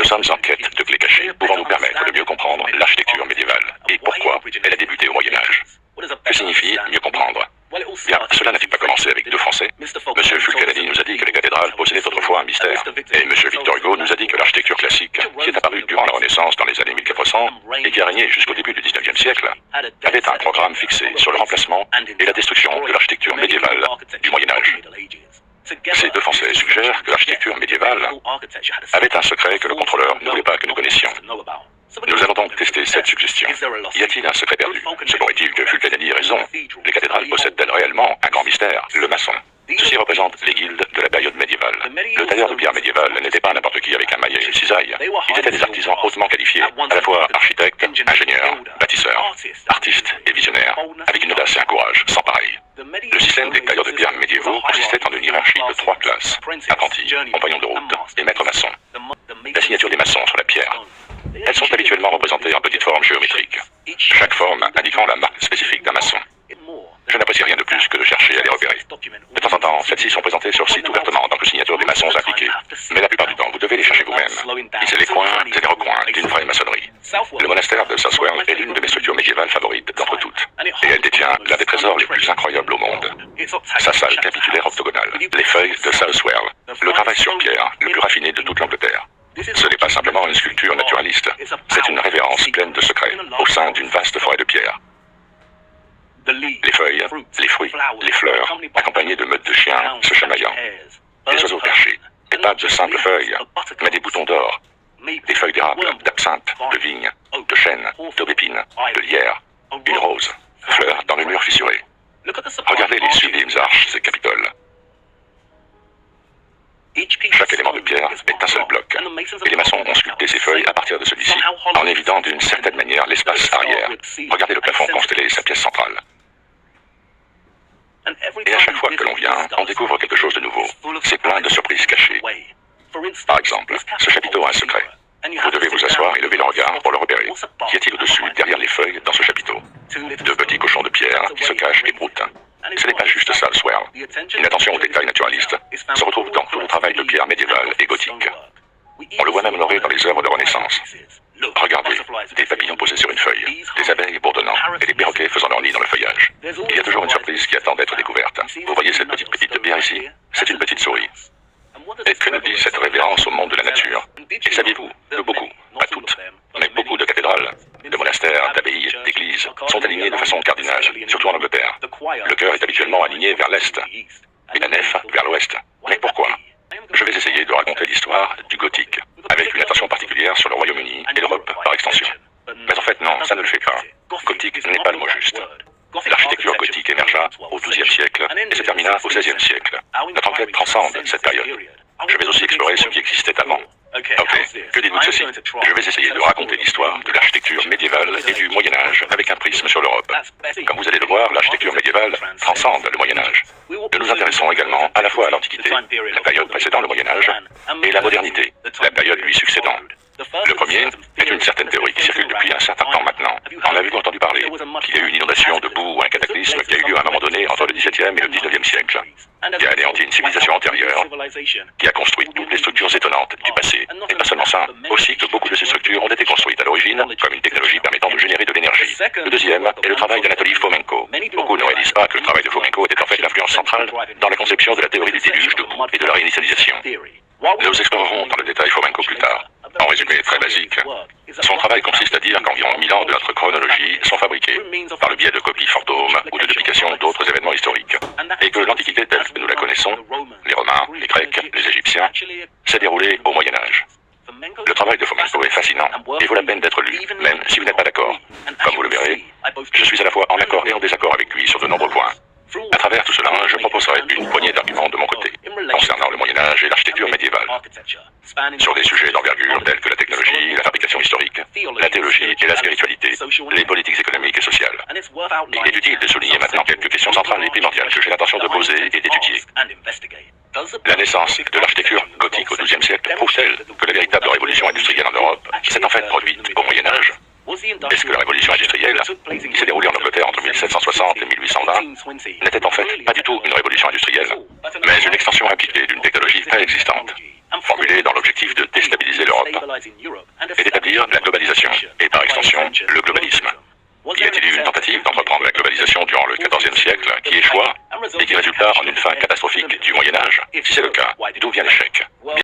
Nous sommes en quête de clés cachées pouvant nous permettre de mieux comprendre l'architecture médiévale et pourquoi elle a débuté au Moyen-Âge. Que signifie mieux comprendre? Bien, cela n'a-t-il pas commencé avec deux Français? Monsieur Fulcanelli nous a dit que les cathédrales possédaient autrefois un mystère, et Monsieur Victor Hugo nous a dit que l'architecture classique, qui est apparue durant la Renaissance dans les années 1400 et qui a régné jusqu'au début du XIXe siècle, avait un programme fixé sur le remplacement et la destruction de l'architecture médiévale du Moyen-Âge. Ces deux Français suggèrent que l'architecture médiévale avait un secret que le contrôleur ne voulait pas que nous connaissions. Nous allons donc tester cette suggestion. Y a-t-il un secret perdu? Se pourrait-il que Fulcanelli ait raison? Les cathédrales possèdent-elles réellement un grand mystère, le maçon? Ceci représente les guildes de la période médiévale. Le tailleur de pierre médiéval n'était pas n'importe qui avec un maillet et une cisaille. Ils étaient des artisans hautement qualifiés, à la fois architectes, ingénieurs, bâtisseurs, artistes et visionnaires, avec une audace et un courage sans pareil. Le système des tailleurs de pierre médiévaux consistait en une hiérarchie de 3 classes: apprentis, compagnons de route et maîtres maçons. La signature des maçons sur la pierre. Elles sont habituellement représentées en petites formes géométriques, chaque forme indiquant la marque spécifique d'un maçon. Je n'apprécie rien de plus que de chercher à les repérer. De temps en temps, celles-ci sont présentées sur site ouvertement dans les signatures des maçons impliqués, mais la plupart du temps, vous devez les chercher vous-même. Lisez les coins et les recoins d'une vraie maçonnerie. Le monastère de Southwell est l'une de mes structures médiévales favorites d'entre toutes, et elle détient l'un des trésors les plus incroyables au monde. Sa salle capitulaire octogonale, les feuilles de Southwell, le travail sur pierre le plus raffiné de toute l'Angleterre. Ce n'est pas simplement une sculpture naturaliste, c'est une révérence pleine de secrets, au sein d'une vaste forêt de pierre. Les feuilles, les fruits, les fleurs, accompagnés de meutes de chiens se chamaillant. Des oiseaux perchés, et pas de simples feuilles, mais des boutons d'or. Des feuilles d'érable, d'absinthe, de vigne, de chêne, d'aubépine, de lierre, une rose, fleur dans le mur fissuré. Regardez les sublimes arches et capitoles. Chaque élément de pierre est un seul bloc, et les maçons ont sculpté ces feuilles à partir de celui-ci, en évidant d'une certaine manière l'espace arrière. Regardez le plafond constellé et sa pièce centrale. Et à chaque fois que l'on vient, on découvre quelque chose de nouveau. C'est plein de surprises cachées. Par exemple, ce chapiteau a un secret. Vous devez vous asseoir et lever le regard pour le repérer. Qu'y a-t-il au-dessus, derrière les feuilles, dans ce chapiteau? Deux petits cochons de pierre qui se cachent et broutent. Ce n'est pas juste ça, le Southwell. Une attention aux détails naturalistes se retrouve dans tout le travail de pierre médiévale et gothique. On le voit même honoré dans les œuvres de Renaissance. Regardez, des papillons posés sur une feuille, des abeilles bourdonnant et des perroquets faisant leur nid dans le feuillage. Il y a toujours une surprise qui attend d'être découverte. Vous voyez cette petite pépite de pierre ici? C'est une petite souris. Et que nous dit cette révérence au monde de la nature? Et saviez-vous que beaucoup, pas toutes, mais beaucoup de cathédrales, de monastères, d'abbayes, d'églises sont alignés de façon cardinale, surtout en Angleterre. Le chœur est habituellement aligné vers l'est et la nef vers l'ouest. Mais pourquoi? Je vais essayer de raconter l'histoire du gothique, avec une attention particulière sur le Royaume-Uni et l'Europe par extension. Mais en fait non, ça ne le fait pas. Gothique n'est pas le mot juste. L'architecture gothique émergea au XIIe siècle et se termina au XVIe siècle. Notre enquête transcende cette période. Je vais aussi explorer ce qui existait avant. Ok, que dites-vous de ceci? Je vais essayer de raconter l'histoire de l'architecture médiévale et du Moyen-Âge avec un prisme sur l'Europe. Comme vous allez le voir, l'architecture médiévale transcende le Moyen-Âge. Nous nous intéresserons également à la fois à l'Antiquité, la période précédant le Moyen-Âge, et la modernité, la période lui succédant. Le premier est une certaine théorie qui circule depuis un certain temps maintenant. En avez-vous entendu parler qu'il y a eu une inondation de boue ou un cataclysme qui a eu lieu à un moment donné entre le XVIIe et le XIXe siècle, qui a anéanti une civilisation antérieure, qui a construit toutes les structures étonnantes du passé. Et pas seulement ça, aussi que beaucoup de ces structures ont été construites à l'origine comme une technologie permettant de générer de l'énergie. Le deuxième est le travail d'Anatoly Fomenko. Beaucoup ne réalisent pas que le travail de Fomenko était en fait l'influence centrale dans la conception de la théorie des déluges de boue et de la réinitialisation. Nous explorerons dans le détail Fomenko plus tard. En résumé très basique, son travail consiste à dire qu'environ 1000 ans de notre chronologie sont fabriqués par le biais de copies fantômes ou de duplications d'autres événements historiques, et que l'Antiquité telle que nous la connaissons, les Romains, les Grecs, les Égyptiens, s'est déroulée au Moyen-Âge. Le travail de Fomenko est fascinant et vaut la peine d'être lu, même si vous n'êtes pas d'accord. Comme vous le verrez, je suis à la fois en accord et en désaccord avec lui sur de nombreux points. À travers tout cela, je proposerai une poignée d'arguments de mon côté, concernant le Moyen-Âge et l'architecture médiévale, sur des sujets d'envergure tels que la technologie, la fabrication historique, la théologie et la spiritualité, les politiques économiques et sociales. Il est utile de souligner maintenant quelques questions centrales et primordiales que j'ai l'intention de poser et d'étudier. La naissance de l'architecture gothique au XIIe siècle prouve-t-elle que la véritable révolution industrielle en Europe s'est en fait produite au Moyen-Âge? Est-ce que la révolution industrielle, qui s'est déroulée en Angleterre entre 1760 et 1820, n'était en fait pas du tout une révolution industrielle, mais une extension impliquée d'une technologie préexistante? formulée dans l'objectif de déstabiliser l'Europe et d'établir la globalisation, et par extension, le globalisme. Y a-t-il eu une tentative d'entreprendre la globalisation durant le XIVe siècle qui échoua et qui résulta en une fin catastrophique du Moyen-Âge? Si c'est le cas, d'où vient l'échec?